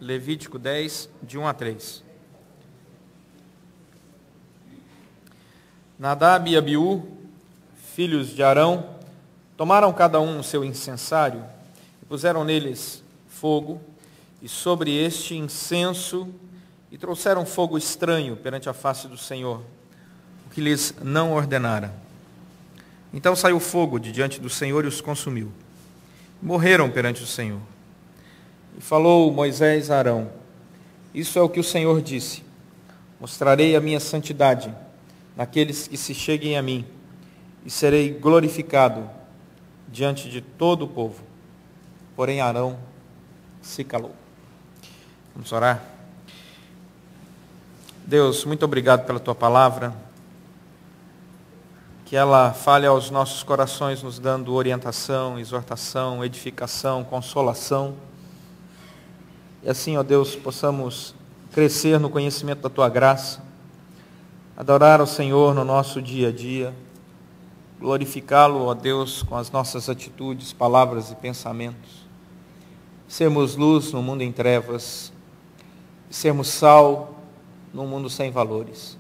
Levítico 10, de 1 a 3. Nadab e Abiú, filhos de Arão, tomaram cada um o seu incensário e puseram neles fogo, e sobre este incenso, e trouxeram fogo estranho perante a face do Senhor, o que lhes não ordenara. Então saiu fogo de diante do Senhor e os consumiu. Morreram perante o Senhor. E falou Moisés a Arão: isso é o que o Senhor disse: mostrarei a minha santidade naqueles que se cheguem a mim, e serei glorificado diante de todo o povo. Porém Arão se calou. Vamos orar? Deus, muito obrigado pela tua palavra, que ela fale aos nossos corações, nos dando orientação, exortação, edificação, consolação. E assim, ó Deus, possamos crescer no conhecimento da tua graça, adorar ao Senhor no nosso dia a dia, glorificá-lo, ó Deus, com as nossas atitudes, palavras e pensamentos, sermos luz no mundo em trevas, sermos sal num mundo sem valores.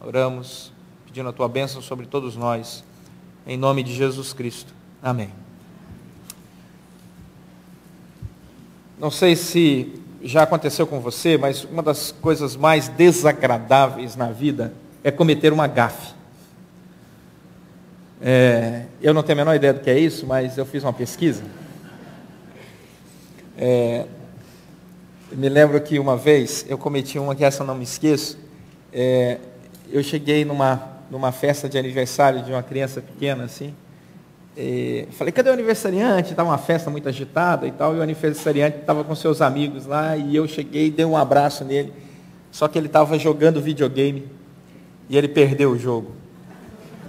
Oramos pedindo a tua bênção sobre todos nós, em nome de Jesus Cristo. Amém. Não sei se já aconteceu com você, mas uma das coisas mais desagradáveis na vida é cometer uma gafe. Eu não tenho a menor ideia do que é isso, mas eu fiz uma pesquisa. Eu me lembro que uma vez eu cometi uma que essa eu não me esqueço. Eu cheguei numa festa de aniversário de uma criança pequena, assim. Falei, cadê o aniversariante? Estava uma festa muito agitada e tal, e o aniversariante estava com seus amigos lá, e eu cheguei e dei um abraço nele, só que ele estava jogando videogame, e ele perdeu o jogo.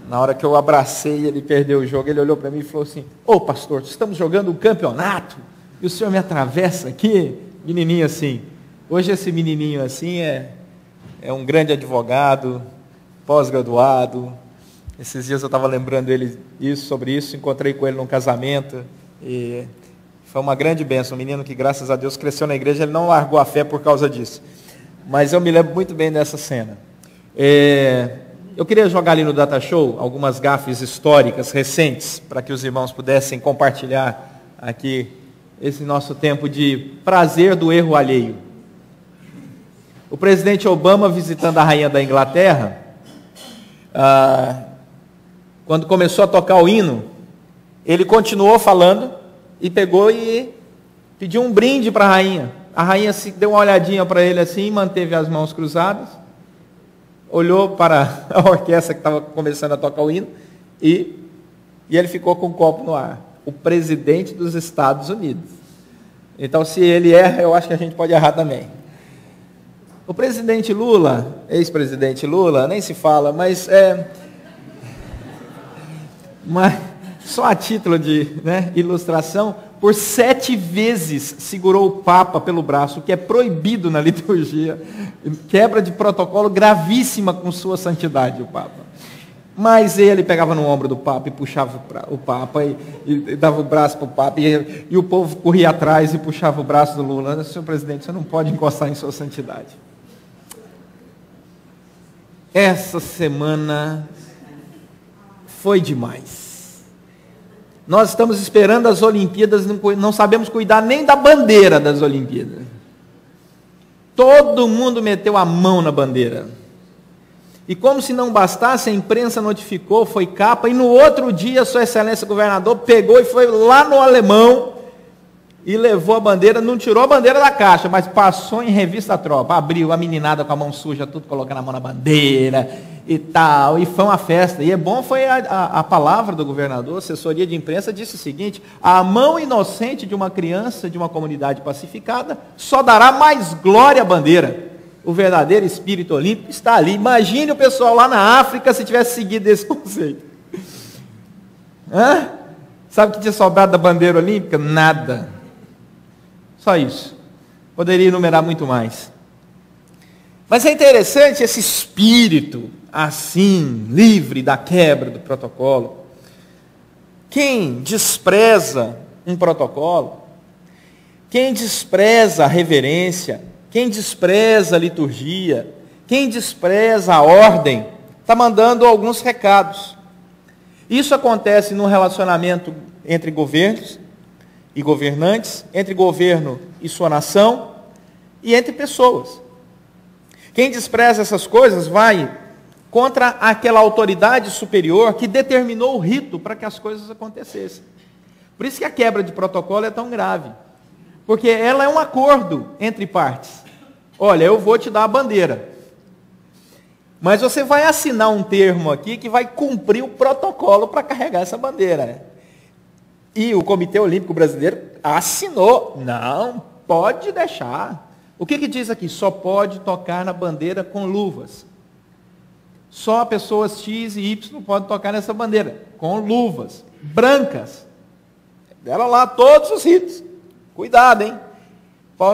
Na hora que eu abracei, ele perdeu o jogo, ele olhou para mim e falou assim: ô pastor, estamos jogando um campeonato, e o senhor me atravessa aqui? Menininho assim. Hoje esse menininho assim é um grande advogado, pós-graduado. Esses dias eu estava lembrando ele sobre isso, encontrei com ele num casamento, e foi uma grande bênção, um menino que graças a Deus cresceu na igreja, ele não largou a fé por causa disso, mas eu me lembro muito bem dessa cena. Eu queria jogar ali no Data Show algumas gafes históricas recentes, para que os irmãos pudessem compartilhar aqui esse nosso tempo de prazer do erro alheio. O presidente Obama, visitando a rainha da Inglaterra, quando começou a tocar o hino, ele continuou falando e pegou e pediu um brinde para a rainha. A rainha deu uma olhadinha para ele assim, manteve as mãos cruzadas, olhou para a orquestra que estava começando a tocar o hino e ele ficou com o copo no ar. O presidente dos Estados Unidos. Então, se ele erra, eu acho que a gente pode errar também. O presidente Lula, ex-presidente Lula, nem se fala, mas só a título de ilustração, por 7 vezes segurou o Papa pelo braço, o que é proibido na liturgia, quebra de protocolo gravíssima com sua santidade, o Papa. Mas ele pegava no ombro do Papa e puxava o Papa e dava o braço para o Papa, e o povo corria atrás e puxava o braço do Lula. Senhor presidente, você não pode encostar em sua santidade. Essa semana foi demais. Nós estamos esperando as Olimpíadas, não sabemos cuidar nem da bandeira das Olimpíadas. Todo mundo meteu a mão na bandeira. E como se não bastasse, a imprensa notificou, foi capa, e no outro dia, Sua Excelência Governador pegou e foi lá no Alemão e levou a bandeira, não tirou a bandeira da caixa, mas passou em revista a tropa, abriu a meninada com a mão suja, tudo colocando a mão na bandeira e tal, e foi uma festa. E bom foi a palavra do governador, a assessoria de imprensa disse o seguinte: a mão inocente de uma criança de uma comunidade pacificada só dará mais glória à bandeira. O verdadeiro espírito olímpico está ali. Imagine o pessoal lá na África se tivesse seguido esse conceito. Sabe o que tinha sobrado da bandeira olímpica? Nada. Só isso. Poderia enumerar muito mais. Mas é interessante esse espírito assim, livre da quebra do protocolo. Quem despreza um protocolo quem despreza a reverência, quem despreza a liturgia, quem despreza a ordem, está mandando alguns recados. Isso acontece no relacionamento entre governos e governantes, entre governo e sua nação, e entre pessoas. Quem despreza essas coisas vai contra aquela autoridade superior que determinou o rito para que as coisas acontecessem. Por isso que a quebra de protocolo é tão grave. Porque ela é um acordo entre partes. Olha, eu vou te dar a bandeira. Mas você vai assinar um termo aqui que vai cumprir o protocolo para carregar essa bandeira. E o Comitê Olímpico Brasileiro assinou. Não, pode deixar. O que diz aqui? Só pode tocar na bandeira com luvas. Só pessoas X e Y podem tocar nessa bandeira, com luvas brancas. Deram lá todos os ritos. Cuidado, hein?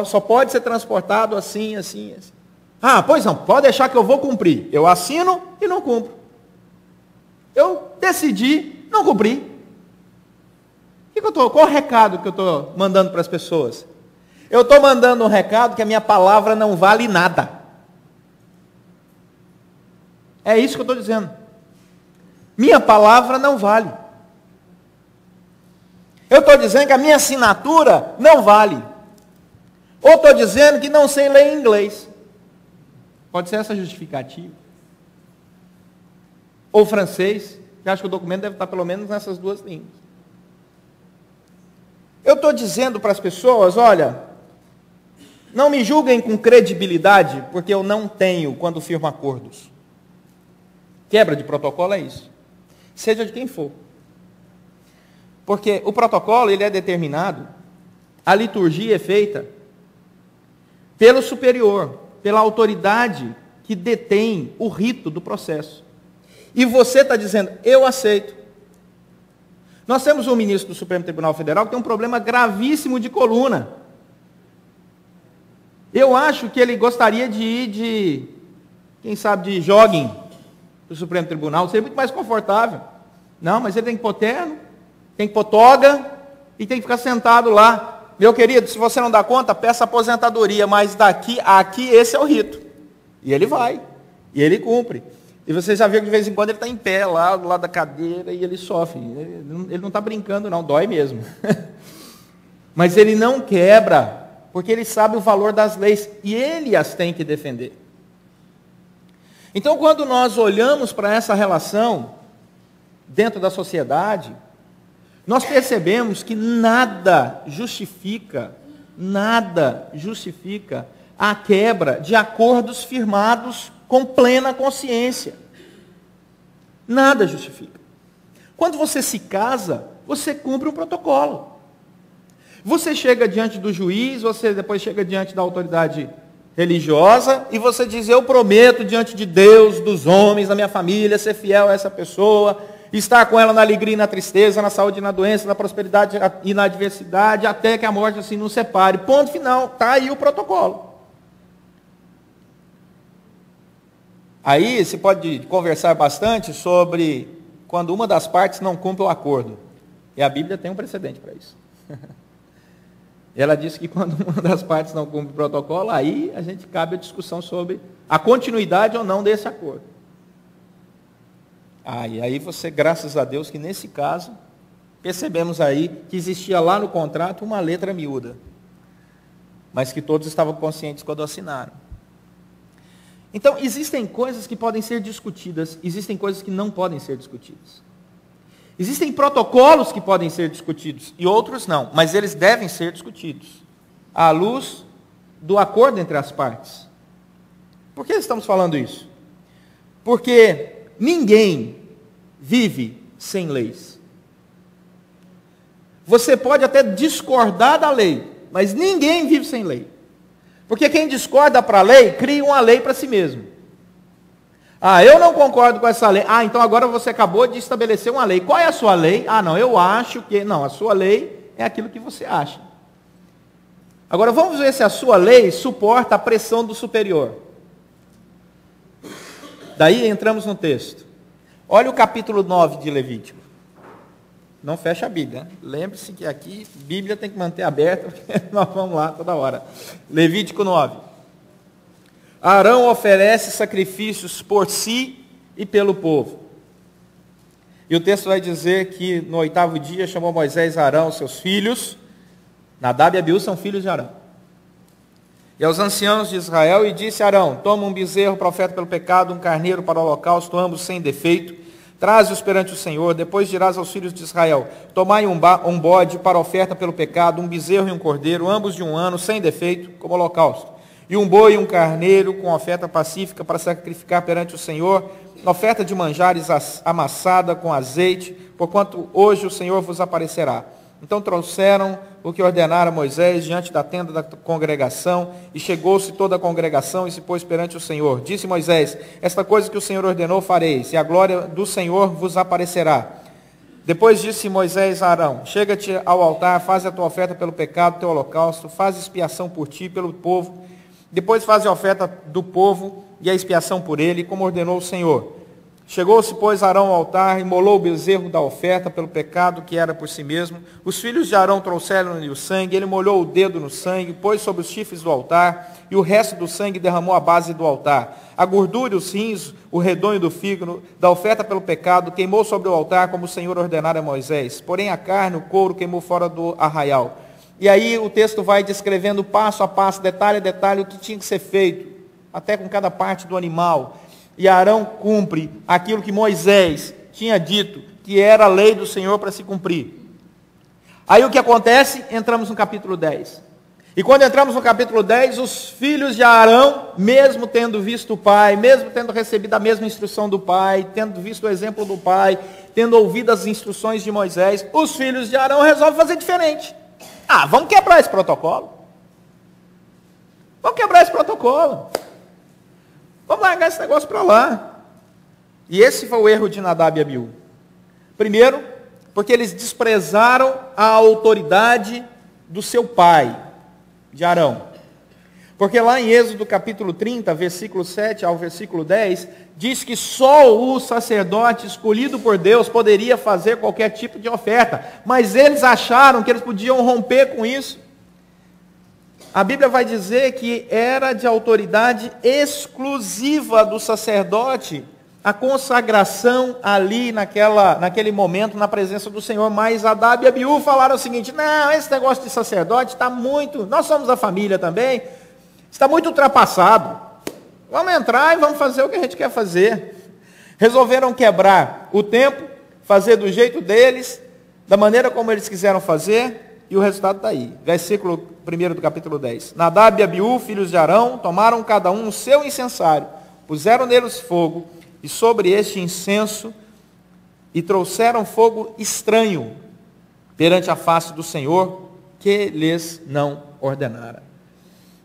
Só pode ser transportado assim, assim, assim. Ah, pois não, pode deixar que eu vou cumprir. Eu assino e não cumpro. Eu decidi não cumprir. Qual o recado que eu estou mandando para as pessoas? Eu estou mandando um recado que a minha palavra não vale nada. É isso que eu estou dizendo. Minha palavra não vale. Eu estou dizendo que a minha assinatura não vale. Ou estou dizendo que não sei ler inglês. Pode ser essa justificativa. Ou francês, que acho que o documento deve estar pelo menos nessas duas línguas. Eu estou dizendo para as pessoas, olha, não me julguem com credibilidade, porque eu não tenho quando firmo acordos. Quebra de protocolo é isso. Seja de quem for. Porque o protocolo, ele é determinado, a liturgia é feita pelo superior, pela autoridade que detém o rito do processo. E você está dizendo, eu aceito. Nós temos um ministro do Supremo Tribunal Federal que tem um problema gravíssimo de coluna. Eu acho que ele gostaria de ir quem sabe, de jogging para o Supremo Tribunal, seria muito mais confortável. Não, mas ele tem que pôr terno, tem que pôr toga e tem que ficar sentado lá. Meu querido, se você não dá conta, peça aposentadoria, mas daqui a aqui esse é o rito. E ele vai, e ele cumpre. E você já viu que de vez em quando ele está em pé lá, do lado da cadeira, e ele sofre. Ele não está brincando não, dói mesmo. Mas ele não quebra, porque ele sabe o valor das leis, e ele as tem que defender. Então, quando nós olhamos para essa relação dentro da sociedade, nós percebemos que nada justifica a quebra de acordos firmados com plena consciência. Nada justifica. Quando você se casa, você cumpre um protocolo. Você chega diante do juiz, você depois chega diante da autoridade religiosa, e você diz, eu prometo diante de Deus, dos homens, da minha família, ser fiel a essa pessoa, estar com ela na alegria e na tristeza, na saúde e na doença, na prosperidade e na adversidade, até que a morte assim nos separe. Ponto final, está aí o protocolo. Aí se pode conversar bastante sobre quando uma das partes não cumpre o acordo. E a Bíblia tem um precedente para isso. Ela diz que quando uma das partes não cumpre o protocolo, aí a gente cabe a discussão sobre a continuidade ou não desse acordo. E aí você, graças a Deus, que nesse caso, percebemos aí que existia lá no contrato uma letra miúda, mas que todos estavam conscientes quando assinaram. Então, existem coisas que podem ser discutidas, existem coisas que não podem ser discutidas. Existem protocolos que podem ser discutidos e outros não, mas eles devem ser discutidos à luz do acordo entre as partes. Por que estamos falando isso? Porque ninguém vive sem leis. Você pode até discordar da lei, mas ninguém vive sem lei. Porque quem discorda para a lei, cria uma lei para si mesmo. Eu não concordo com essa lei. Então agora você acabou de estabelecer uma lei. Qual é a sua lei? Não, eu acho que... Não, a sua lei é aquilo que você acha. Agora vamos ver se a sua lei suporta a pressão do superior. Daí entramos no texto. Olha o capítulo 9 de Levítico. Não fecha a Bíblia, né? Lembre-se que aqui a Bíblia tem que manter aberta, porque nós vamos lá toda hora. Levítico 9. Arão oferece sacrifícios por si e pelo povo. E o texto vai dizer que no 8º dia chamou Moisés e Arão, seus filhos. Nadab e Abiú são filhos de Arão. E aos anciãos de Israel, e disse a Arão: toma um bezerro para oferta pelo pecado, um carneiro para o holocausto, ambos sem defeito, traze-os perante o Senhor. Depois dirás aos filhos de Israel: tomai um bode para oferta pelo pecado, um bezerro e um cordeiro, ambos de 1 ano, sem defeito, como holocausto. E um boi e um carneiro com oferta pacífica para sacrificar perante o Senhor, oferta de manjares amassada com azeite, porquanto hoje o Senhor vos aparecerá. Então trouxeram o que ordenara Moisés diante da tenda da congregação, e chegou-se toda a congregação e se pôs perante o Senhor. Disse Moisés: esta coisa que o Senhor ordenou fareis, e a glória do Senhor vos aparecerá. Depois disse Moisés a Arão: chega-te ao altar, faz a tua oferta pelo pecado, teu holocausto, faz expiação por ti e pelo povo. Depois faz a oferta do povo e a expiação por ele, como ordenou o Senhor. Chegou-se, pois, Arão ao altar, imolou o bezerro da oferta pelo pecado que era por si mesmo. Os filhos de Arão trouxeram-lhe o sangue, ele molhou o dedo no sangue, pôs sobre os chifres do altar, e o resto do sangue derramou à base do altar. A gordura, os rins, o redonho do fígado, da oferta pelo pecado, queimou sobre o altar, como o Senhor ordenara a Moisés. Porém a carne, o couro, queimou fora do arraial. E aí o texto vai descrevendo passo a passo, detalhe a detalhe, o que tinha que ser feito, até com cada parte do animal. E Arão cumpre aquilo que Moisés tinha dito, que era a lei do Senhor para se cumprir. Aí o que acontece? Entramos no capítulo 10. E quando entramos no capítulo 10, os filhos de Arão, mesmo tendo visto o pai, mesmo tendo recebido a mesma instrução do pai, tendo visto o exemplo do pai, tendo ouvido as instruções de Moisés, os filhos de Arão resolvem fazer diferente. Vamos quebrar esse protocolo. Vamos quebrar esse protocolo. Vamos largar esse negócio para lá. E esse foi o erro de Nadab e Abiú. Primeiro, porque eles desprezaram a autoridade do seu pai, de Arão. Porque lá em Êxodo capítulo 30, versículo 7 ao versículo 10, diz que só o sacerdote escolhido por Deus poderia fazer qualquer tipo de oferta. Mas eles acharam que eles podiam romper com isso. A Bíblia vai dizer que era de autoridade exclusiva do sacerdote a consagração ali naquele momento na presença do Senhor. Mas Nadab e Abiú falaram o seguinte: não, esse negócio de sacerdote está muito, nós somos da família também, está muito ultrapassado. Vamos entrar e vamos fazer o que a gente quer fazer. Resolveram quebrar o tempo, fazer do jeito deles, da maneira como eles quiseram fazer. E o resultado está aí, versículo 1 do capítulo 10. Nadab e Abiú, filhos de Arão, tomaram cada um o seu incensário, puseram neles fogo, e sobre este incenso, e trouxeram fogo estranho perante a face do Senhor, que lhes não ordenara.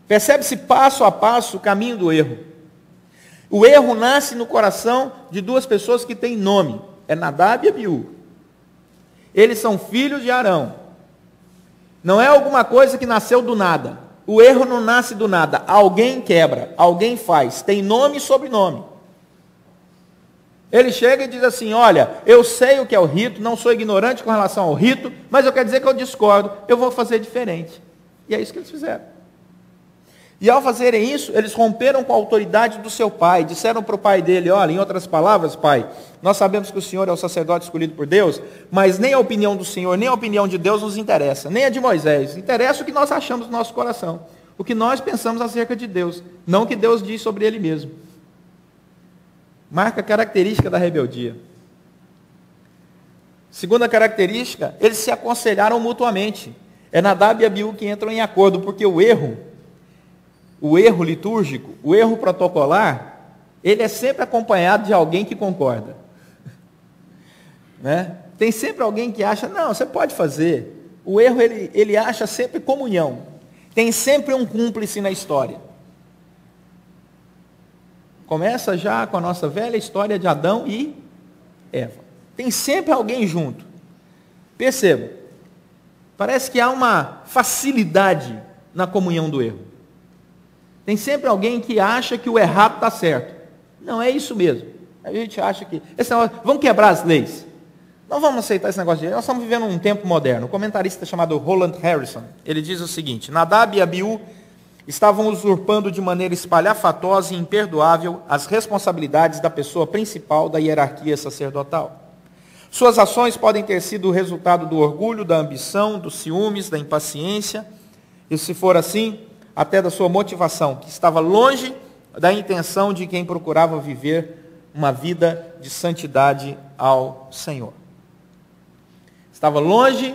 Percebe-se passo a passo o caminho do erro. O erro nasce no coração de duas pessoas que têm nome, é Nadab e Abiú. Eles são filhos de Arão. Não é alguma coisa que nasceu do nada. O erro não nasce do nada. Alguém quebra, alguém faz. Tem nome e sobrenome. Ele chega e diz assim: olha, eu sei o que é o rito, não sou ignorante com relação ao rito, mas eu quero dizer que eu discordo, eu vou fazer diferente. E é isso que eles fizeram. E ao fazerem isso, eles romperam com a autoridade do seu pai. Disseram para o pai dele: olha, em outras palavras, pai, nós sabemos que o Senhor é o sacerdote escolhido por Deus, mas nem a opinião do Senhor, nem a opinião de Deus nos interessa, nem a de Moisés. Interessa o que nós achamos no nosso coração, o que nós pensamos acerca de Deus, não o que Deus diz sobre Ele mesmo. Marca a característica da rebeldia. Segunda característica, eles se aconselharam mutuamente. É Nadab e Abiú que entram em acordo, porque o erro litúrgico, o erro protocolar, ele é sempre acompanhado de alguém que concorda. Né? Tem sempre alguém que acha: não, você pode fazer. O erro, ele acha sempre comunhão. Tem sempre um cúmplice na história. Começa já com a nossa velha história de Adão e Eva. Tem sempre alguém junto. Perceba, parece que há uma facilidade na comunhão do erro. Tem sempre alguém que acha que o errado está certo. Não, é isso mesmo. A gente acha que vamos quebrar as leis. Não vamos aceitar esse negócio de nós estamos vivendo um tempo moderno. Um comentarista chamado Roland Harrison, ele diz o seguinte: Nadab e Abiú estavam usurpando de maneira espalhafatosa e imperdoável as responsabilidades da pessoa principal da hierarquia sacerdotal. Suas ações podem ter sido o resultado do orgulho, da ambição, dos ciúmes, da impaciência, e se for assim, até da sua motivação, que estava longe da intenção de quem procurava viver uma vida de santidade ao Senhor. Estava longe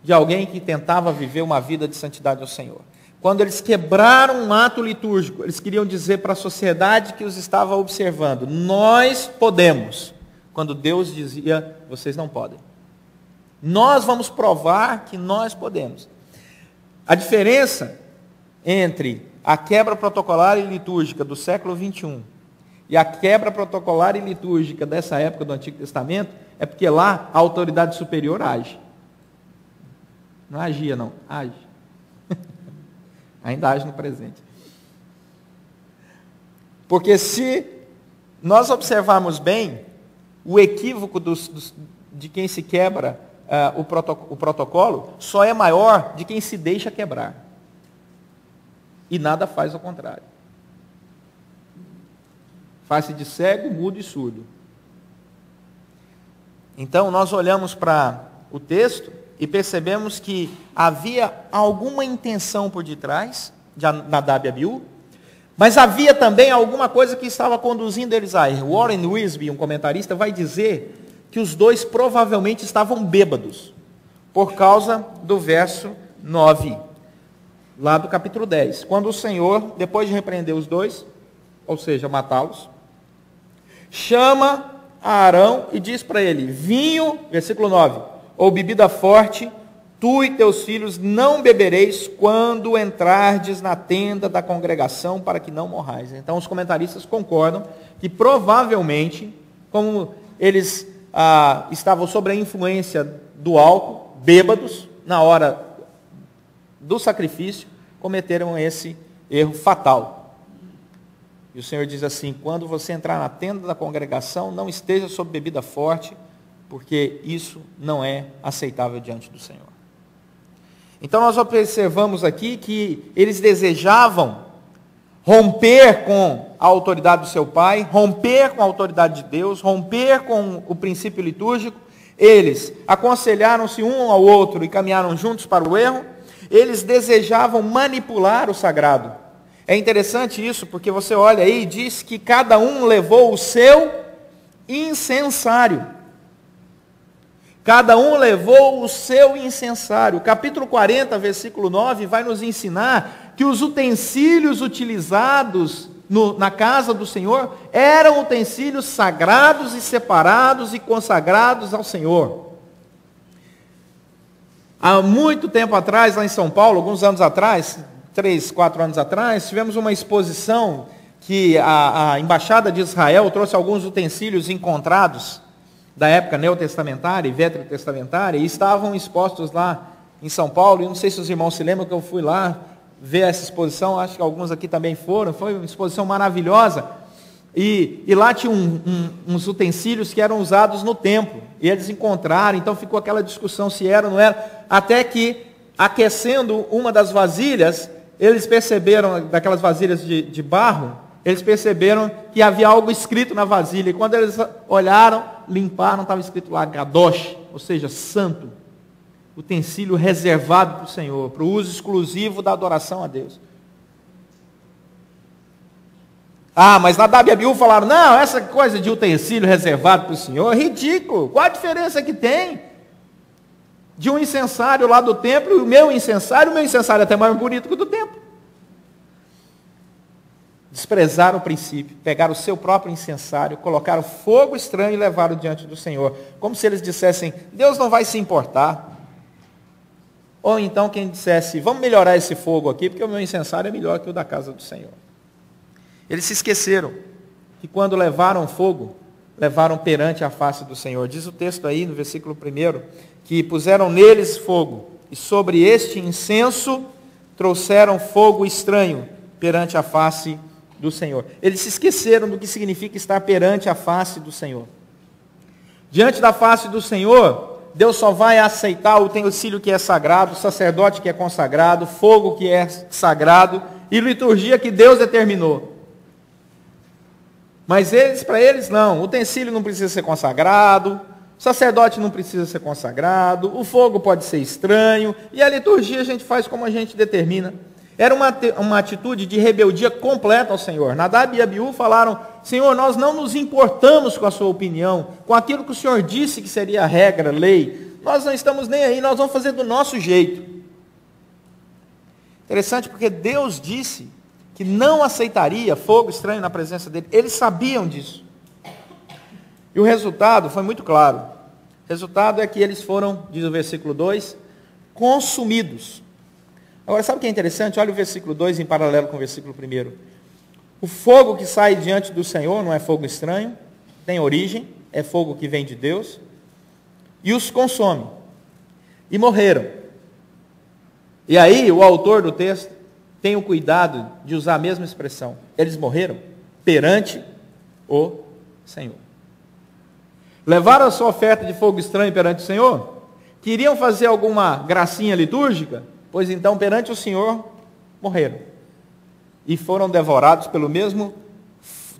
de alguém que tentava viver uma vida de santidade ao Senhor. Quando eles quebraram um ato litúrgico, eles queriam dizer para a sociedade que os estava observando: nós podemos. Quando Deus dizia: vocês não podem. Nós vamos provar que nós podemos. A diferença entre a quebra protocolar e litúrgica do século 21 e a quebra protocolar e litúrgica dessa época do Antigo Testamento é porque lá a autoridade superior age. Não agia, não. Age. Ainda age no presente. Porque se nós observarmos bem, o equívoco de quem se quebra o protocolo só é maior de quem se deixa quebrar. E nada faz ao contrário. Faz-se de cego, mudo e surdo. Então nós olhamos para o texto e percebemos que havia alguma intenção por detrás de Nadab e Abiú, mas havia também alguma coisa que estava conduzindo eles a erro. Warren Wiersbe, um comentarista, vai dizer que os dois provavelmente estavam bêbados, por causa do verso 9, lá do capítulo 10. Quando o Senhor, depois de repreender os dois, ou seja, matá-los, chama a Arão e diz para ele: vinho, versículo 9, ou bebida forte, tu e teus filhos não bebereis quando entrardes na tenda da congregação, para que não morrais. Então os comentaristas concordam que provavelmente, como eles estavam sob a influência do álcool, bêbados, na hora do sacrifício, cometeram esse erro fatal. E o Senhor diz assim: quando você entrar na tenda da congregação, não esteja sob bebida forte, porque isso não é aceitável diante do Senhor. Então nós observamos aqui que eles desejavam romper com a autoridade do seu pai, romper com a autoridade de Deus, romper com o princípio litúrgico. Eles aconselharam-se um ao outro e caminharam juntos para o erro. Eles desejavam manipular o sagrado. É interessante isso, porque você olha aí e diz que cada um levou o seu incensário. Cada um levou o seu incensário. Capítulo 40, versículo 9, vai nos ensinar que os utensílios utilizados na casa do Senhor eram utensílios sagrados e separados e consagrados ao Senhor. Há muito tempo atrás, lá em São Paulo, alguns anos atrás, 3, 4 anos atrás, tivemos uma exposição que a Embaixada de Israel trouxe alguns utensílios encontrados da época neotestamentária e veterotestamentária, e estavam expostos lá em São Paulo. E não sei se os irmãos se lembram que eu fui lá ver essa exposição, acho que alguns aqui também foram. Foi uma exposição maravilhosa, e lá tinha uns utensílios que eram usados no templo, e eles encontraram, então ficou aquela discussão se era ou não era, até que, aquecendo uma das vasilhas, eles perceberam, daquelas vasilhas de barro, eles perceberam que havia algo escrito na vasilha, e quando eles olharam, limparam, estava escrito lá, Gadosh, ou seja, santo, utensílio reservado para o Senhor, para o uso exclusivo da adoração a Deus. Mas Nadab e Abiú falaram: não, essa coisa de utensílio reservado para o Senhor é ridículo. Qual a diferença que tem de um incensário lá do templo e o meu incensário é até mais bonito que o do templo. Desprezaram o princípio, pegaram o seu próprio incensário, colocaram fogo estranho e levaram diante do Senhor, como se eles dissessem: Deus não vai se importar. Ou então quem dissesse: vamos melhorar esse fogo aqui, porque o meu incensário é melhor que o da casa do Senhor. Eles se esqueceram que quando levaram fogo, levaram perante a face do Senhor. Diz o texto aí no versículo 1, que puseram neles fogo, e sobre este incenso trouxeram fogo estranho perante a face do Senhor. Eles se esqueceram do que significa estar perante a face do Senhor. Diante da face do Senhor, Deus só vai aceitar o utensílio que é sagrado, o sacerdote que é consagrado, fogo que é sagrado e liturgia que Deus determinou. Mas para eles não, o utensílio não precisa ser consagrado, o sacerdote não precisa ser consagrado, o fogo pode ser estranho, e a liturgia a gente faz como a gente determina. Era uma atitude de rebeldia completa ao Senhor. Nadab e Abiú falaram: Senhor, nós não nos importamos com a sua opinião, com aquilo que o Senhor disse que seria a regra, lei. Nós não estamos nem aí, nós vamos fazer do nosso jeito. Interessante porque Deus disse que não aceitaria fogo estranho na presença dele. Eles sabiam disso. E o resultado foi muito claro. O resultado é que eles foram, diz o versículo 2, consumidos. Agora, sabe o que é interessante? Olha o versículo 2 em paralelo com o versículo 1. O fogo que sai diante do Senhor não é fogo estranho, tem origem, é fogo que vem de Deus, e os consome. E morreram. E aí, o autor do texto tem o cuidado de usar a mesma expressão. Eles morreram perante o Senhor. Levaram a sua oferta de fogo estranho perante o Senhor? Queriam fazer alguma gracinha litúrgica? Pois então, perante o Senhor, morreram. E foram devorados pelo mesmo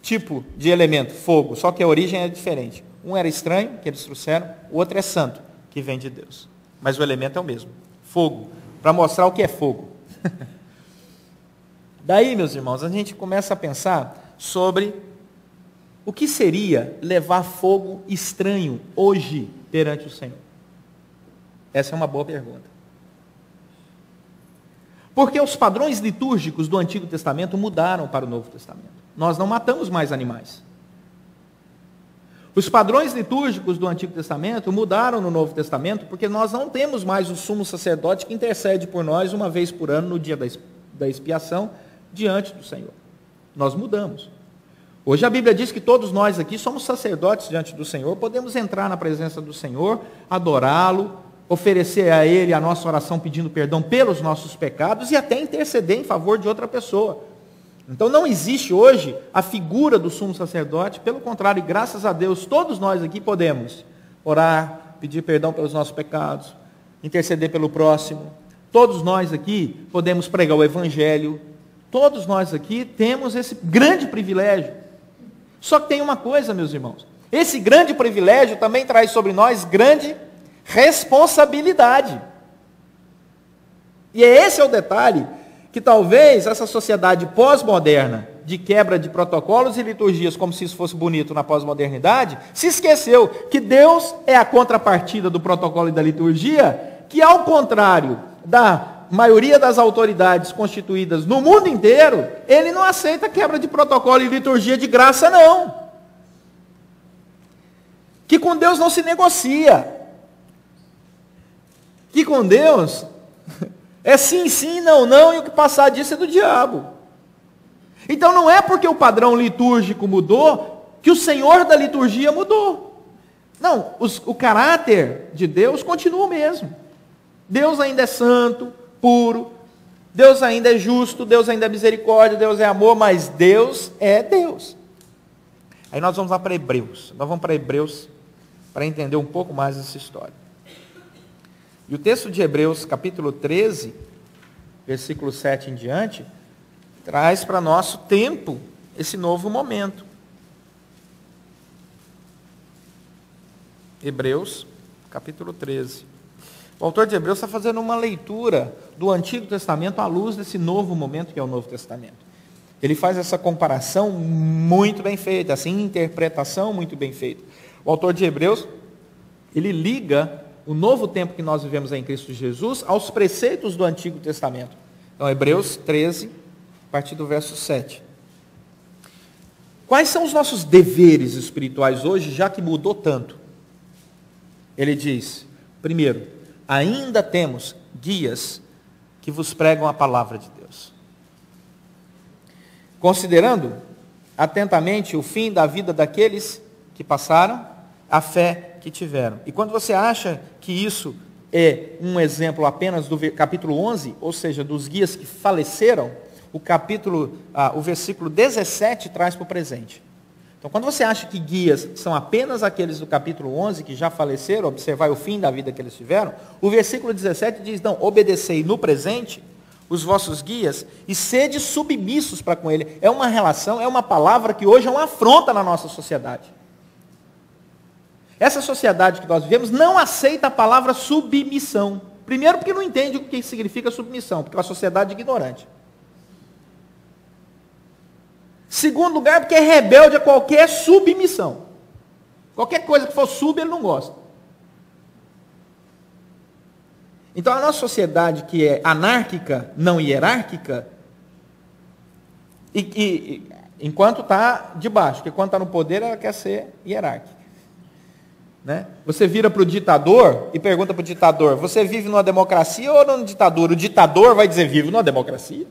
tipo de elemento, fogo, só que a origem é diferente. Um era estranho, que eles trouxeram, o outro é santo, que vem de Deus. Mas o elemento é o mesmo, fogo, para mostrar o que é fogo. Daí, meus irmãos, a gente começa a pensar sobre o que seria levar fogo estranho hoje perante o Senhor. Essa é uma boa pergunta. Porque os padrões litúrgicos do Antigo Testamento mudaram para o Novo Testamento. Nós não matamos mais animais. Os padrões litúrgicos do Antigo Testamento mudaram no Novo Testamento, porque nós não temos mais o sumo sacerdote que intercede por nós uma vez por ano no dia da expiação diante do Senhor. Nós mudamos. Hoje a Bíblia diz que todos nós aqui somos sacerdotes diante do Senhor, podemos entrar na presença do Senhor, adorá-lo, oferecer a Ele a nossa oração pedindo perdão pelos nossos pecados e até interceder em favor de outra pessoa. Então não existe hoje a figura do sumo sacerdote, pelo contrário, graças a Deus, todos nós aqui podemos orar, pedir perdão pelos nossos pecados, interceder pelo próximo. Todos nós aqui podemos pregar o Evangelho. Todos nós aqui temos esse grande privilégio. Só que tem uma coisa, meus irmãos, esse grande privilégio também traz sobre nós grande responsabilidade. E esse é o detalhe que talvez essa sociedade pós-moderna, de quebra de protocolos e liturgias, como se isso fosse bonito na pós-modernidade, se esqueceu que Deus é a contrapartida do protocolo e da liturgia, que ao contrário da maioria das autoridades constituídas no mundo inteiro, ele não aceita quebra de protocolo e liturgia de graça, não. Que com Deus não se negocia. Que com Deus é sim, sim, não, não, e o que passar disso é do diabo. Então não é porque o padrão litúrgico mudou que o Senhor da liturgia mudou. Não, o caráter de Deus continua o mesmo. Deus ainda é santo, puro, Deus ainda é justo, Deus ainda é misericórdia, Deus é amor, mas Deus é Deus. Aí nós vamos lá para Hebreus. Nós vamos para Hebreus para entender um pouco mais essa história. E o texto de Hebreus, capítulo 13, versículo 7 em diante, traz para nosso tempo esse novo momento. Hebreus, capítulo 13. O autor de Hebreus está fazendo uma leitura do Antigo Testamento à luz desse novo momento que é o Novo Testamento. Ele faz essa comparação muito bem feita, essa interpretação muito bem feita. O autor de Hebreus, ele liga o novo tempo que nós vivemos em Cristo Jesus aos preceitos do Antigo Testamento. Então, Hebreus 13, a partir do verso 7. Quais são os nossos deveres espirituais hoje, já que mudou tanto? Ele diz, primeiro, ainda temos guias que vos pregam a palavra de Deus. Considerando atentamente o fim da vida daqueles que passaram, a fé que tiveram. E quando você acha que isso é um exemplo apenas do capítulo 11, ou seja, dos guias que faleceram, o versículo 17 traz para o presente. Então, quando você acha que guias são apenas aqueles do capítulo 11 que já faleceram, observar o fim da vida que eles tiveram, o versículo 17 diz, não, obedecei no presente os vossos guias e sede submissos para com ele. É uma relação, é uma palavra que hoje é uma afronta na nossa sociedade. Essa sociedade que nós vivemos não aceita a palavra submissão. Primeiro porque não entende o que significa submissão, porque é uma sociedade ignorante. Segundo lugar, porque é rebelde a qualquer submissão. Qualquer coisa que for sub, ele não gosta. Então, a nossa sociedade que é anárquica, não hierárquica, enquanto está de baixo, porque quando está no poder, ela quer ser hierárquica. Né? Você vira para o ditador e pergunta para o ditador, você vive numa democracia ou numa ditadura? O ditador vai dizer, vive numa democracia.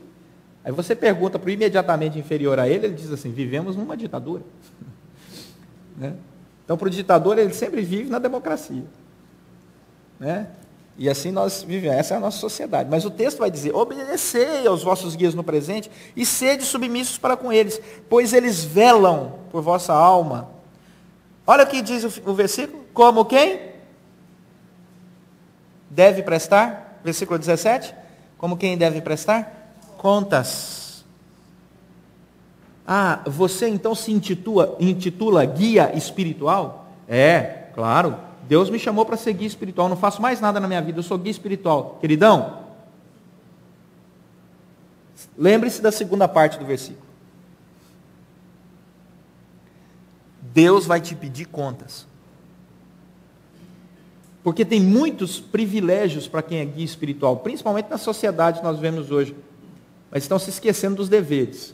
Aí você pergunta para o imediatamente inferior a ele, ele diz assim, vivemos numa ditadura. Né? Então, para o ditador, ele sempre vive na democracia. Né? E assim nós vivemos, essa é a nossa sociedade. Mas o texto vai dizer, obedecei aos vossos guias no presente e sede submissos para com eles, pois eles velam por vossa alma. Olha o que diz o versículo, como quem? Deve prestar, versículo 17, como quem deve prestar? Contas. Ah, você então se intitula guia espiritual? É, claro. Deus me chamou para ser guia espiritual. Não faço mais nada na minha vida. Eu sou guia espiritual. Queridão, lembre-se da segunda parte do versículo. Deus vai te pedir contas. Porque tem muitos privilégios para quem é guia espiritual, principalmente na sociedade que nós vemos hoje. Mas estão se esquecendo dos deveres.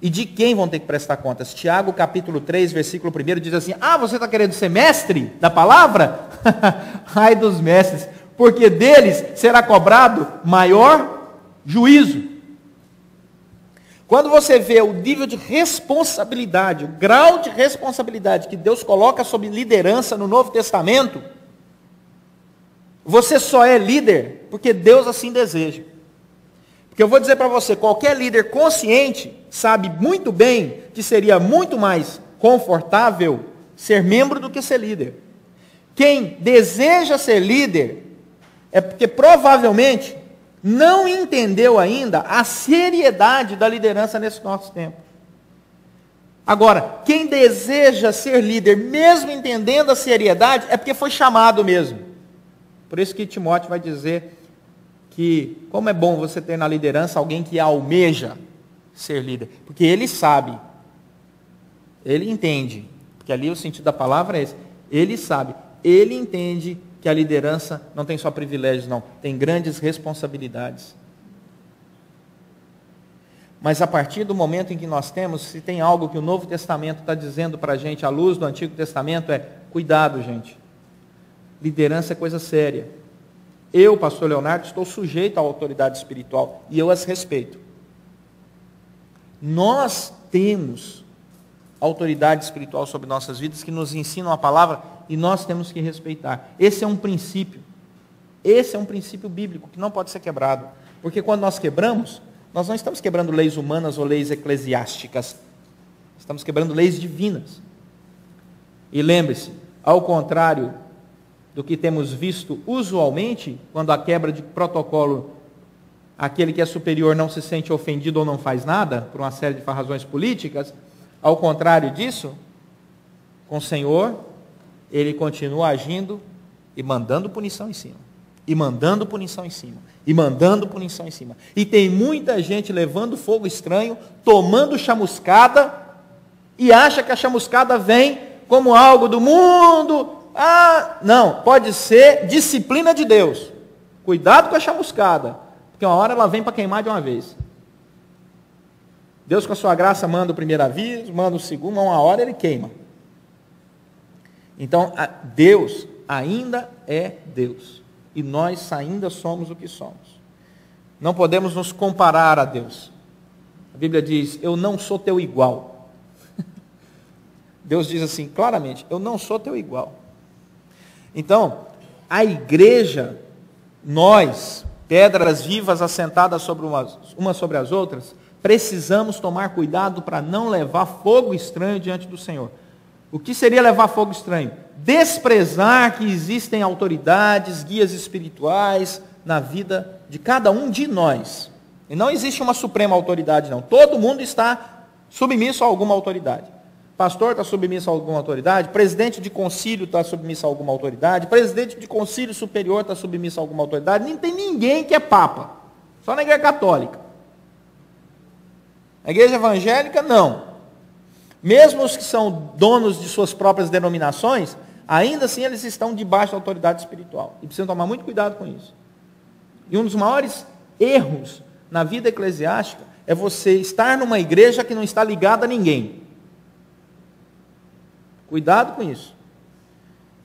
E de quem vão ter que prestar contas? Tiago, capítulo 3, versículo 1, diz assim, você está querendo ser mestre da palavra? Ai dos mestres, porque deles será cobrado maior juízo. Quando você vê o nível de responsabilidade, o grau de responsabilidade que Deus coloca sob liderança no Novo Testamento, você só é líder porque Deus assim deseja. Porque eu vou dizer para você, qualquer líder consciente sabe muito bem que seria muito mais confortável ser membro do que ser líder. Quem deseja ser líder é porque provavelmente não entendeu ainda a seriedade da liderança nesse nosso tempo. Agora, quem deseja ser líder, mesmo entendendo a seriedade, é porque foi chamado mesmo. Por isso que Timóteo vai dizer que como é bom você ter na liderança alguém que almeja ser líder, porque ele sabe, ele entende, porque ali o sentido da palavra é esse, ele sabe, ele entende que a liderança não tem só privilégios, não, tem grandes responsabilidades. Mas a partir do momento em que nós temos, se tem algo que o Novo Testamento está dizendo para a gente, à luz do Antigo Testamento, é cuidado, gente, liderança é coisa séria. Eu, pastor Leonardo, estou sujeito à autoridade espiritual e eu as respeito. Nós temos autoridade espiritual sobre nossas vidas que nos ensinam a palavra e nós temos que respeitar. Esse é um princípio. Esse é um princípio bíblico que não pode ser quebrado. Porque quando nós quebramos, nós não estamos quebrando leis humanas ou leis eclesiásticas. Estamos quebrando leis divinas. E lembre-se, ao contrário do que temos visto usualmente, quando a quebra de protocolo, aquele que é superior não se sente ofendido ou não faz nada, por uma série de razões políticas, ao contrário disso, com o Senhor, ele continua agindo e mandando punição em cima, e mandando punição em cima, e mandando punição em cima. E tem muita gente levando fogo estranho, tomando chamuscada, e acha que a chamuscada vem como algo do mundo. Não, pode ser disciplina de Deus. Cuidado com a chamuscada, porque uma hora ela vem para queimar de uma vez. Deus com a sua graça manda o primeiro aviso, manda o segundo, uma hora ele queima. Então, Deus ainda é Deus, e nós ainda somos o que somos. Não podemos nos comparar a Deus. A Bíblia diz, eu não sou teu igual. Deus diz assim, claramente, eu não sou teu igual. Então, a igreja, nós, pedras vivas assentadas sobre umas sobre as outras, precisamos tomar cuidado para não levar fogo estranho diante do Senhor. O que seria levar fogo estranho? Desprezar que existem autoridades, guias espirituais na vida de cada um de nós. E não existe uma suprema autoridade, não. Todo mundo está submisso a alguma autoridade. Pastor está submisso a alguma autoridade, presidente de concílio está submisso a alguma autoridade, presidente de concílio superior está submisso a alguma autoridade. Nem tem ninguém que é papa, só na igreja católica. A igreja evangélica, não. Mesmo os que são donos de suas próprias denominações, ainda assim eles estão debaixo da autoridade espiritual. E precisam tomar muito cuidado com isso. E um dos maiores erros na vida eclesiástica é você estar numa igreja que não está ligada a ninguém. Cuidado com isso.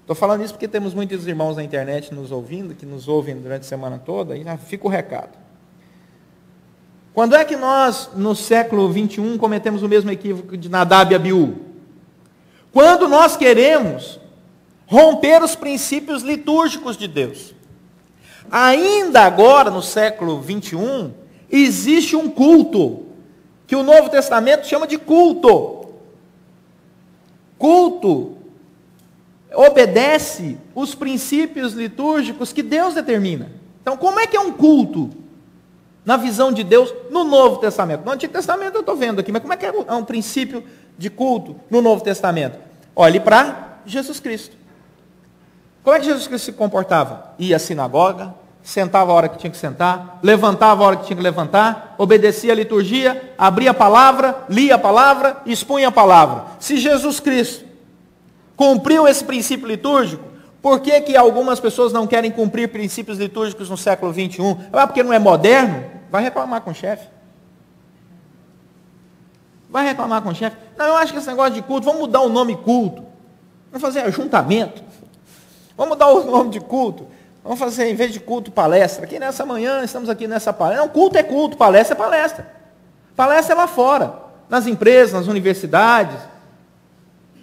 Estou falando isso porque temos muitos irmãos na internet nos ouvindo, que nos ouvem durante a semana toda, e já fica o recado. Quando é que nós, no século 21, cometemos o mesmo equívoco de Nadab e Abiú? Quando nós queremos romper os princípios litúrgicos de Deus. Ainda agora, no século 21, existe um culto, que o Novo Testamento chama de culto. Culto obedece os princípios litúrgicos que Deus determina. Então, como é que é um culto na visão de Deus no Novo Testamento? No Antigo Testamento eu estou vendo aqui, mas como é que é um princípio de culto no Novo Testamento? Olhe para Jesus Cristo. Como é que Jesus Cristo se comportava? Ia à sinagoga, sentava a hora que tinha que sentar, levantava a hora que tinha que levantar, obedecia a liturgia, abria a palavra, lia a palavra, expunha a palavra. Se Jesus Cristo cumpriu esse princípio litúrgico, por que que algumas pessoas não querem cumprir princípios litúrgicos no século 21? Ah, porque não é moderno? Vai reclamar com o chefe. Vai reclamar com o chefe. Não, eu acho que esse negócio de culto, vamos mudar o nome culto. Vamos fazer ajuntamento. Vamos mudar o nome de culto. Vamos fazer, em vez de culto, palestra. Aqui nessa manhã, estamos aqui nessa palestra. Não, culto é culto, palestra é palestra. Palestra é lá fora, nas empresas, nas universidades,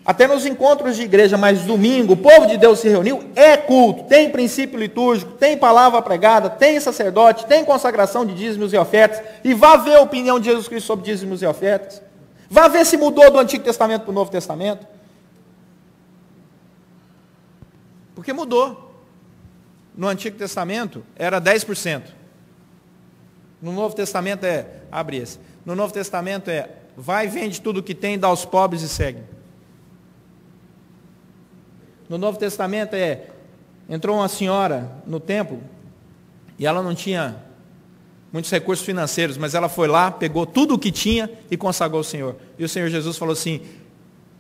até nos encontros de igreja, mas domingo, o povo de Deus se reuniu, é culto, tem princípio litúrgico, tem palavra pregada, tem sacerdote, tem consagração de dízimos e ofertas, e vá ver a opinião de Jesus Cristo sobre dízimos e ofertas. Vá ver se mudou do Antigo Testamento para o Novo Testamento. Porque mudou. No Antigo Testamento era 10%. No Novo Testamento abre esse. No Novo Testamento vai, vende tudo o que tem, dá aos pobres e segue. No Novo Testamento entrou uma senhora no templo e ela não tinha muitos recursos financeiros, mas ela foi lá, pegou tudo o que tinha e consagrou ao Senhor. E o Senhor Jesus falou assim: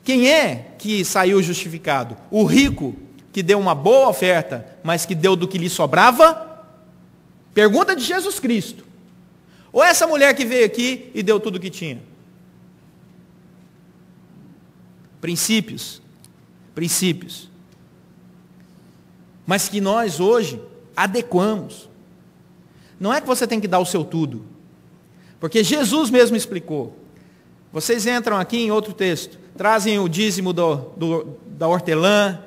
quem é que saiu justificado? O rico que deu uma boa oferta, mas que deu do que lhe sobrava? Pergunta de Jesus Cristo. Ou essa mulher que veio aqui e deu tudo o que tinha? Princípios. Mas que nós hoje adequamos. Não é que você tem que dar o seu tudo. Porque Jesus mesmo explicou. Vocês entram aqui em outro texto, trazem o dízimo da hortelã,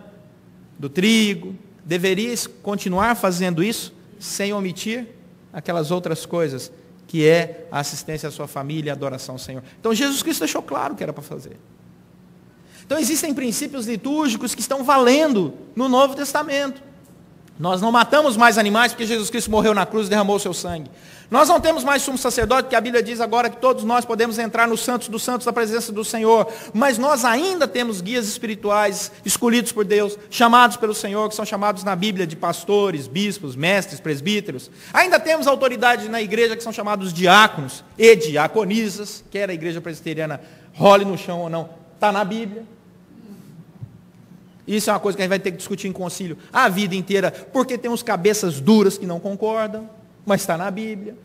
do trigo. Deverias continuar fazendo isso sem omitir aquelas outras coisas, que é a assistência à sua família e a adoração ao Senhor. Então Jesus Cristo deixou claro o que era para fazer. Então existem princípios litúrgicos que estão valendo no Novo Testamento. Nós não matamos mais animais porque Jesus Cristo morreu na cruz e derramou o seu sangue. Nós não temos mais sumo sacerdote, porque a Bíblia diz agora que todos nós podemos entrar no santos dos santos da presença do Senhor. Mas nós ainda temos guias espirituais escolhidos por Deus, chamados pelo Senhor, que são chamados na Bíblia de pastores, bispos, mestres, presbíteros. Ainda temos autoridades na igreja que são chamados diáconos e diaconisas, quer a igreja presbiteriana role no chão ou não, está na Bíblia. Isso é uma coisa que a gente vai ter que discutir em concílio a vida inteira, porque tem uns cabeças duras que não concordam, mas está na Bíblia.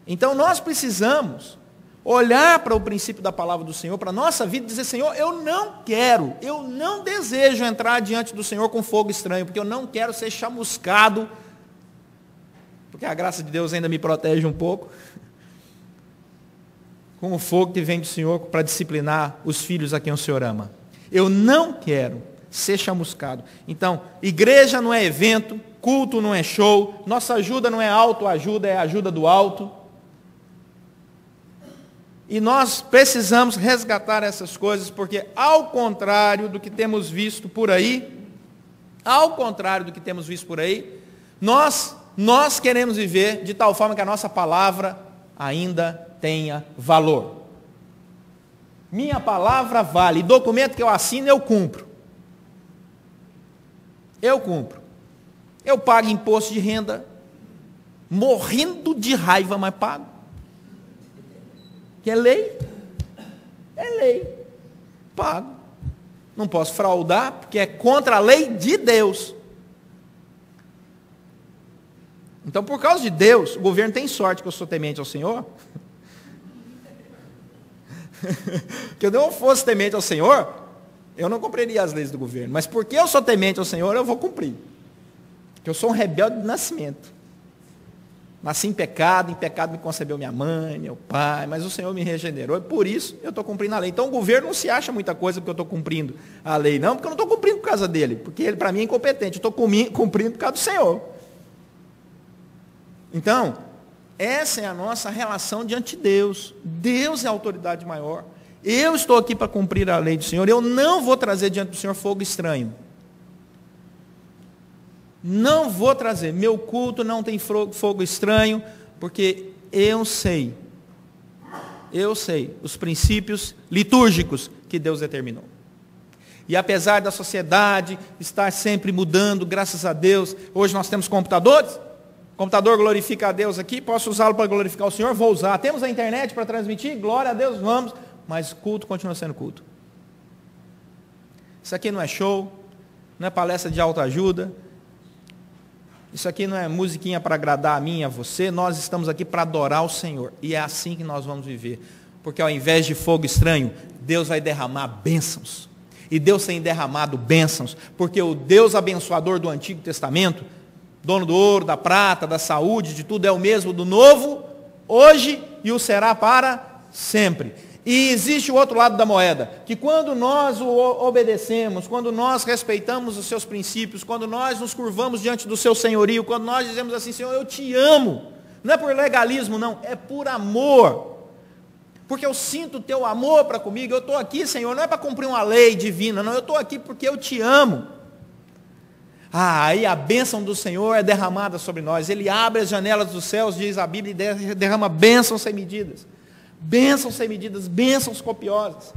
Então nós precisamos olhar para o princípio da palavra do Senhor, para a nossa vida, e dizer: Senhor, eu não desejo entrar diante do Senhor com fogo estranho, porque eu não quero ser chamuscado, porque a graça de Deus ainda me protege um pouco, com o fogo que vem do Senhor para disciplinar os filhos a quem o Senhor ama. Eu não quero ser chamuscado. Então, igreja não é evento, culto não é show, nossa ajuda não é autoajuda, é ajuda do alto. E nós precisamos resgatar essas coisas, porque ao contrário do que temos visto por aí, nós queremos viver de tal forma que a nossa palavra ainda tenha valor. Minha palavra vale. Documento que eu assino, eu cumpro. Eu pago imposto de renda, morrendo de raiva, mas pago. Que é lei. Pago. Não posso fraudar, porque é contra a lei de Deus. Então, por causa de Deus, o governo tem sorte que eu sou temente ao Senhor. Que eu não fosse temente ao Senhor, eu não cumpriria as leis do governo. Mas porque eu sou temente ao Senhor, eu vou cumprir. Porque eu sou um rebelde de nascimento. Nasci em pecado me concebeu minha mãe, meu pai, mas o Senhor me regenerou, e por isso eu estou cumprindo a lei. Então o governo não se acha muita coisa porque eu estou cumprindo a lei, não, porque eu não estou cumprindo por causa dele, porque ele para mim é incompetente, eu estou cumprindo por causa do Senhor. Então, essa é a nossa relação diante de Deus. Deus é a autoridade maior. Eu estou aqui para cumprir a lei do Senhor. Eu não vou trazer diante do Senhor fogo estranho. Não vou trazer. Meu culto não tem fogo estranho, porque eu sei os princípios litúrgicos que Deus determinou. E apesar da sociedade estar sempre mudando, graças a Deus, hoje nós temos computadores. O computador glorifica a Deus aqui, posso usá-lo para glorificar o Senhor? Vou usar. Temos a internet para transmitir? Glória a Deus, vamos. Mas culto continua sendo culto. Isso aqui não é show, não é palestra de autoajuda. Isso aqui não é musiquinha para agradar a mim e a você. Nós estamos aqui para adorar o Senhor. E é assim que nós vamos viver. Porque ao invés de fogo estranho, Deus vai derramar bênçãos. E Deus tem derramado bênçãos. Porque o Deus abençoador do Antigo Testamento, dono do ouro, da prata, da saúde, de tudo, é o mesmo do novo, hoje e o será para sempre. E existe o outro lado da moeda, que quando nós o obedecemos, quando nós respeitamos os seus princípios, quando nós nos curvamos diante do seu senhorio, quando nós dizemos assim, Senhor, eu te amo, não é por legalismo não, é por amor, porque eu sinto o teu amor para comigo, eu estou aqui, Senhor, não é para cumprir uma lei divina, não, eu estou aqui porque eu te amo. Aí a bênção do Senhor é derramada sobre nós, Ele abre as janelas dos céus, diz a Bíblia, e derrama bênçãos sem medidas. Bênçãos sem medidas, bênçãos copiosas.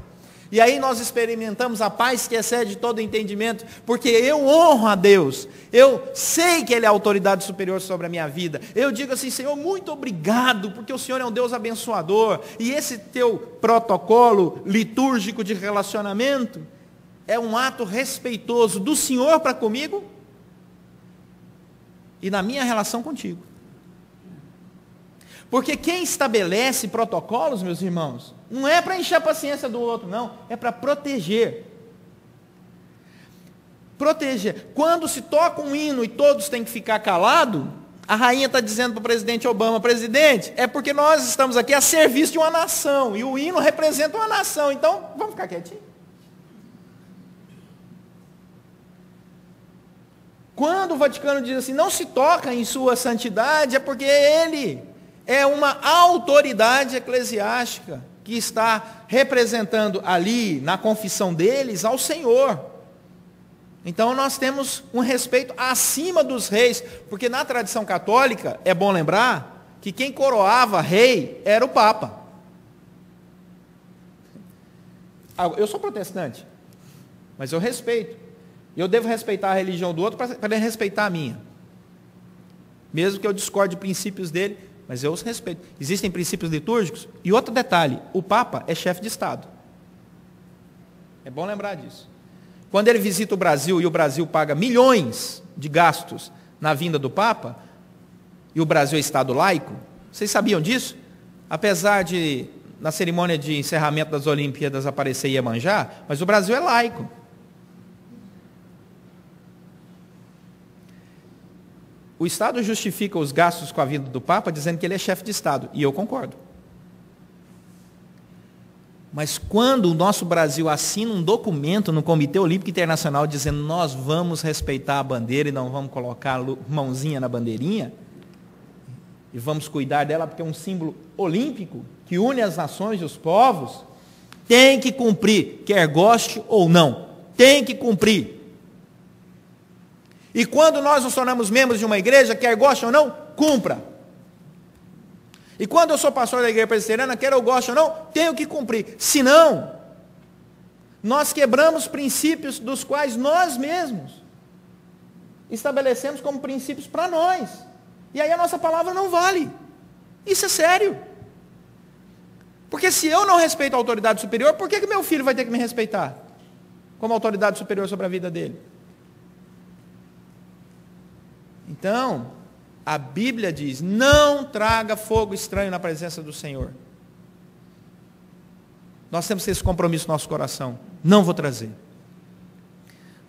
E aí nós experimentamos a paz que excede todo entendimento, porque eu honro a Deus, eu sei que Ele é a autoridade superior sobre a minha vida. Eu digo assim, Senhor, muito obrigado, porque o Senhor é um Deus abençoador, e esse teu protocolo litúrgico de relacionamento é um ato respeitoso do Senhor para comigo e na minha relação contigo. Porque quem estabelece protocolos, meus irmãos, não é para encher a paciência do outro, não, é para proteger. Proteger. Quando se toca um hino e todos têm que ficar calados, a rainha está dizendo para o presidente Obama, presidente, é porque nós estamos aqui a serviço de uma nação, e o hino representa uma nação, então vamos ficar quietinhos. Quando o Vaticano diz assim, não se toca em sua santidade, é porque ele é uma autoridade eclesiástica que está representando ali, na confissão deles, ao Senhor. Então nós temos um respeito acima dos reis, porque na tradição católica, é bom lembrar, que quem coroava rei era o Papa. Eu sou protestante, mas eu respeito. Eu devo respeitar a religião do outro para ele respeitar a minha. Mesmo que eu discorde de princípios dele, mas eu os respeito. Existem princípios litúrgicos. E outro detalhe, o Papa é chefe de Estado. É bom lembrar disso. Quando ele visita o Brasil e o Brasil paga milhões de gastos na vinda do Papa, e o Brasil é Estado laico, vocês sabiam disso? Apesar de, na cerimônia de encerramento das Olimpíadas, aparecer Iemanjá, mas o Brasil é laico. O Estado justifica os gastos com a vinda do Papa dizendo que ele é chefe de Estado, e eu concordo. Mas quando o nosso Brasil assina um documento no Comitê Olímpico Internacional dizendo nós vamos respeitar a bandeira e não vamos colocar mãozinha na bandeirinha, e vamos cuidar dela porque é um símbolo olímpico, que une as nações e os povos, tem que cumprir, quer goste ou não, tem que cumprir. E quando nós nos tornamos membros de uma igreja, quer goste ou não, cumpra. E quando eu sou pastor da igreja presbiteriana, quer eu goste ou não, tenho que cumprir. Senão, nós quebramos princípios dos quais nós mesmos estabelecemos como princípios para nós. E aí a nossa palavra não vale. Isso é sério. Porque se eu não respeito a autoridade superior, por que meu filho vai ter que me respeitar como autoridade superior sobre a vida dele? Então, a Bíblia diz, não traga fogo estranho na presença do Senhor. Nós temos esse compromisso no nosso coração. Não vou trazer.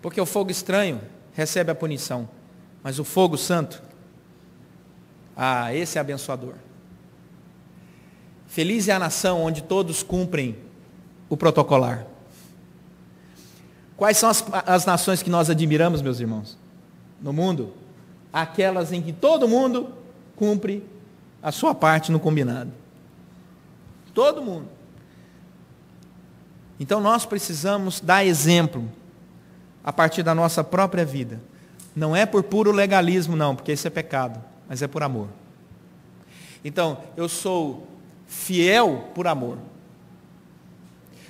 Porque o fogo estranho recebe a punição. Mas o fogo santo, esse é abençoador. Feliz é a nação onde todos cumprem o protocolar. Quais são as nações que nós admiramos, meus irmãos? No mundo? Aquelas em que todo mundo cumpre a sua parte no combinado. Todo mundo. Então nós precisamos dar exemplo a partir da nossa própria vida. Não é por puro legalismo, não, porque isso é pecado, mas é por amor. Então, eu sou fiel por amor.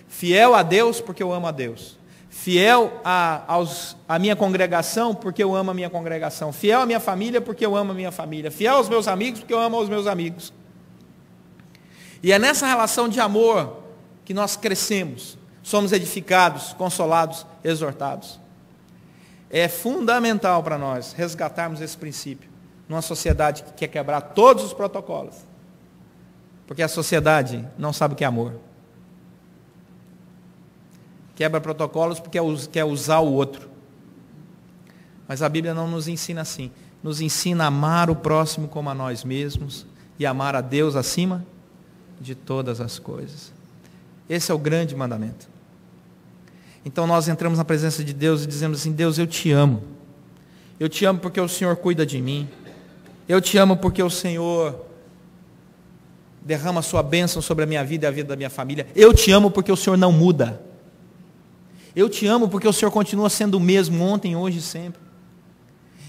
Fiel a Deus porque eu amo a Deus. Fiel à minha congregação porque eu amo a minha congregação. Fiel à minha família porque eu amo a minha família. Fiel aos meus amigos porque eu amo os meus amigos. E é nessa relação de amor que nós crescemos. Somos edificados, consolados, exortados. É fundamental para nós resgatarmos esse princípio numa sociedade que quer quebrar todos os protocolos. Porque a sociedade não sabe o que é amor. Quebra protocolos porque quer usar o outro. Mas a Bíblia não nos ensina assim. Nos ensina a amar o próximo como a nós mesmos e amar a Deus acima de todas as coisas. Esse é o grande mandamento. Então nós entramos na presença de Deus e dizemos assim, Deus, eu te amo. Eu te amo porque o Senhor cuida de mim. Eu te amo porque o Senhor derrama a sua bênção sobre a minha vida e a vida da minha família. Eu te amo porque o Senhor não muda. Eu te amo porque o Senhor continua sendo o mesmo ontem, hoje e sempre.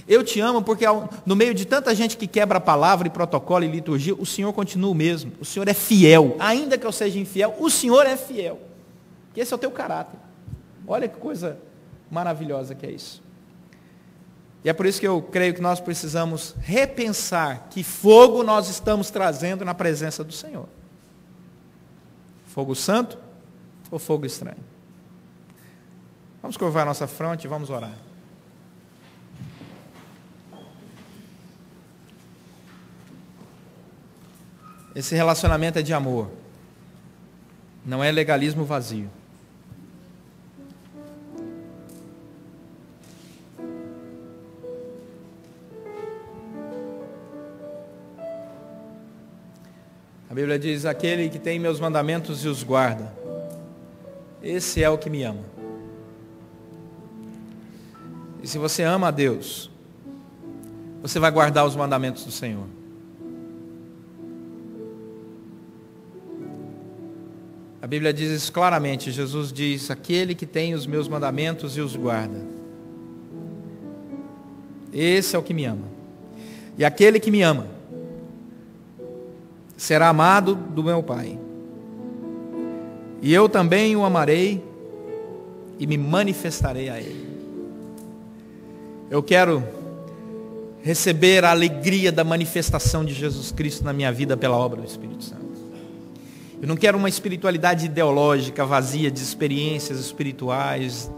Eu te amo porque no meio de tanta gente que quebra a palavra e protocolo e liturgia, o Senhor continua o mesmo. O Senhor é fiel. Ainda que eu seja infiel, o Senhor é fiel. Porque esse é o teu caráter. Olha que coisa maravilhosa que é isso. E é por isso que eu creio que nós precisamos repensar que fogo nós estamos trazendo na presença do Senhor. Fogo santo ou fogo estranho? Vamos curvar a nossa fronte e vamos orar. Esse relacionamento é de amor. Não é legalismo vazio. A Bíblia diz, aquele que tem meus mandamentos e os guarda, esse é o que me ama. E se você ama a Deus, você vai guardar os mandamentos do Senhor. A Bíblia diz isso claramente. Jesus diz, aquele que tem os meus mandamentos e os guarda, esse é o que me ama. E aquele que me ama será amado do meu Pai. E eu também o amarei e me manifestarei a Ele. Eu quero receber a alegria da manifestação de Jesus Cristo na minha vida pela obra do Espírito Santo. Eu não quero uma espiritualidade ideológica, vazia de experiências espirituais,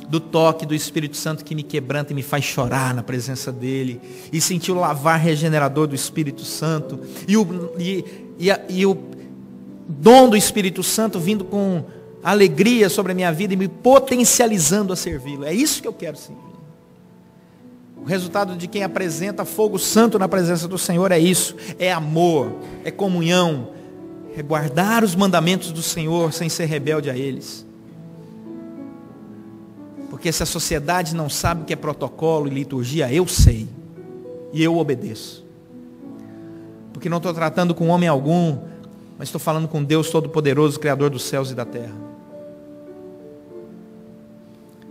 do toque do Espírito Santo que me quebranta e me faz chorar na presença dEle, e sentir o lavar regenerador do Espírito Santo, e o dom do Espírito Santo vindo com alegria sobre a minha vida e me potencializando a servi-lo. É isso que eu quero servir. O resultado de quem apresenta fogo santo na presença do Senhor é isso, é amor, é comunhão, é guardar os mandamentos do Senhor sem ser rebelde a eles. Porque se a sociedade não sabe o que é protocolo e liturgia, eu sei. E eu obedeço. Porque não estou tratando com homem algum. mas estou falando com Deus Todo-Poderoso, Criador dos céus e da terra.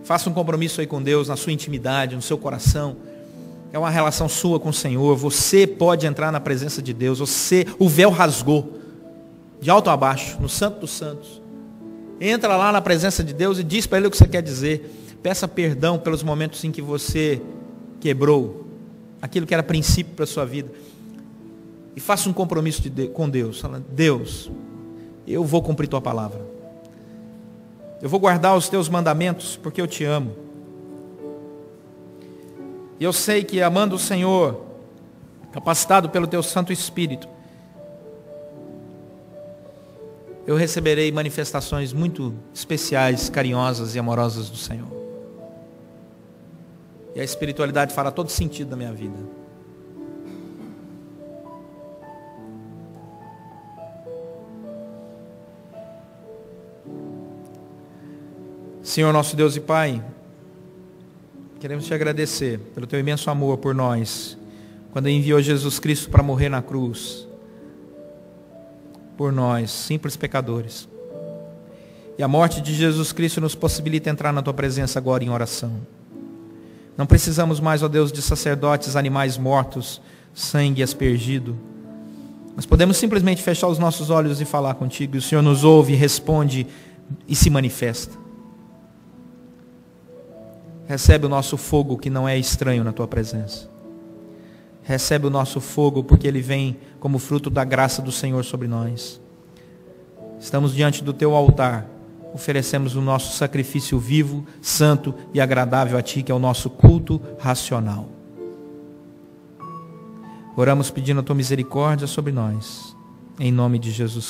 Faça um compromisso aí com Deus, na sua intimidade, no seu coração. É uma relação sua com o Senhor. Você pode entrar na presença de Deus. O véu rasgou, de alto a baixo, no Santo dos Santos. Entra lá na presença de Deus e diz para Ele o que você quer dizer. Peça perdão pelos momentos em que você quebrou aquilo que era princípio para a sua vida. E faça um compromisso com Deus. Fala, Deus, eu vou cumprir tua palavra. Eu vou guardar os teus mandamentos porque eu te amo. E eu sei que amando o Senhor, capacitado pelo teu Santo Espírito, eu receberei manifestações muito especiais, carinhosas e amorosas do Senhor. E a espiritualidade fará todo sentido na minha vida. Senhor nosso Deus e Pai, queremos te agradecer pelo teu imenso amor por nós, quando enviou Jesus Cristo para morrer na cruz, por nós, simples pecadores. E a morte de Jesus Cristo nos possibilita entrar na tua presença agora em oração. Não precisamos mais, ó Deus, de sacerdotes, animais mortos, sangue aspergido. Nós podemos simplesmente fechar os nossos olhos e falar contigo, e o Senhor nos ouve, responde e se manifesta. Recebe o nosso fogo que não é estranho na tua presença. Recebe o nosso fogo porque ele vem como fruto da graça do Senhor sobre nós. Estamos diante do teu altar. Oferecemos o nosso sacrifício vivo, santo e agradável a ti, que é o nosso culto racional. Oramos pedindo a tua misericórdia sobre nós. Em nome de Jesus Cristo.